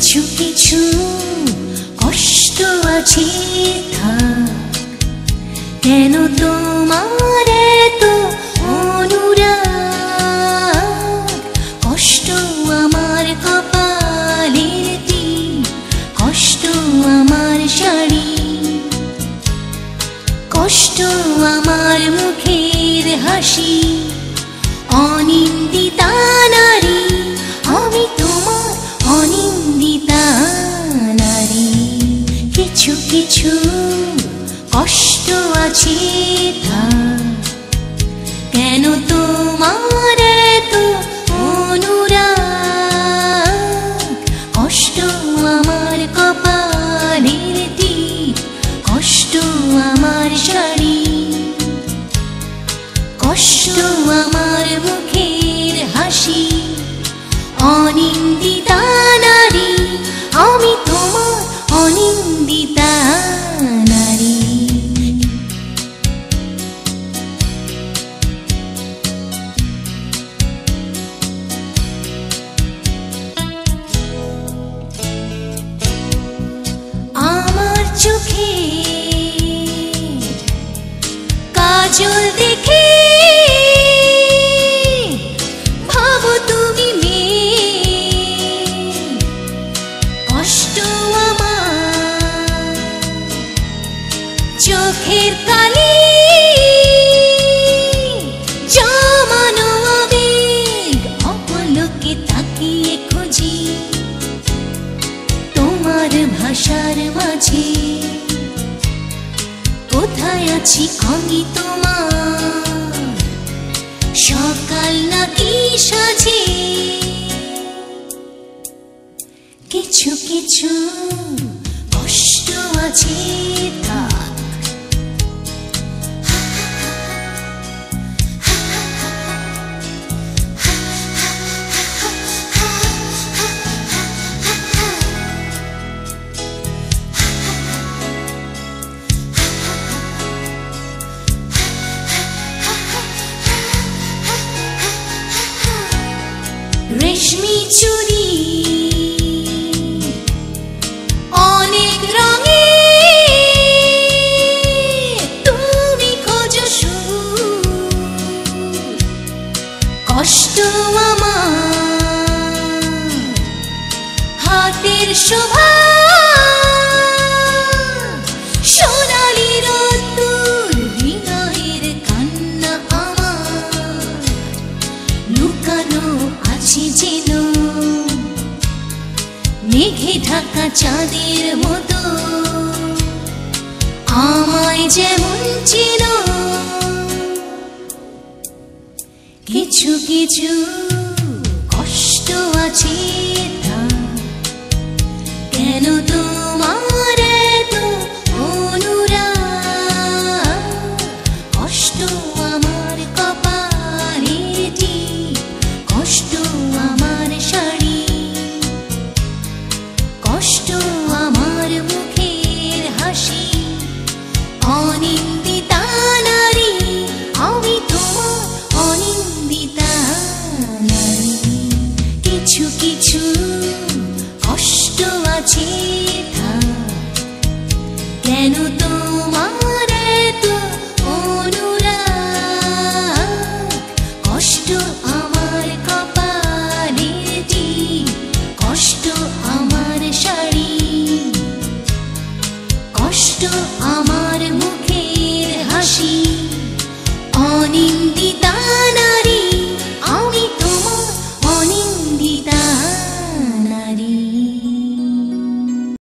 কিছু কিছু কষ্ট আছে থাক, কেন তোমার এত অনুরাগ? কষ্ট আমার কপালের টিপ, কষ্ট আমার শাড়ি, কষ্ট আমার মুখের হাসি। অনিন্দিতা নারী আমি, তোমার অনিন্দিতা নারী। কিছু কিছু কষ্ট আছে থাক, কেন তোমার এত অনুরাগ? কষ্ট আমার কপালের টিপ, কষ্ট আমার শাড়ি, কষ্ট আমার মুখের হাসি। অনিন্দিতা নারী আমি, তোমার অনিন্দিতা নারী। আমার চোখে কাজল দেখে ভাবো তুমি মেয়ে, কষ্ট আমার চোখের কালি, জমানো আবেগ অপলকে তাকিয়ে খুঁজি তোমার ভাষার মাঝে। কোথায় আছি আমি তোমার, সকাল নাকি সাজে? কিছু কিছু কষ্ট আছে থাক, রেশমি চুড়ি অনেক রঙে তুমি খোঁজো সুর। কষ্ট আমার হাতের শোভা, সোনালি রোদ্দুর হৃদয়ের কান্না আমার। লুকানো আছে যেন মেঘে ঢাকা চাঁদের মতো, আমায় যেমন চেনো। কিছু কিছু কষ্ট আছে থাক, কেন তোমার এত অনুরাগ? কষ্ট আমার কপালের টিপ, কষ্ট আমার শাড়ি, কষ্ট আমার মুখের হাসি। অনিন্দিতা নারী আমি, তোমার অনিন্দিতা নারী। কিছু কিছু কষ্ট আছে থাক, কেন তোমার এত অনুরাগ? কষ্ট আমার কপালের টিপ, কষ্ট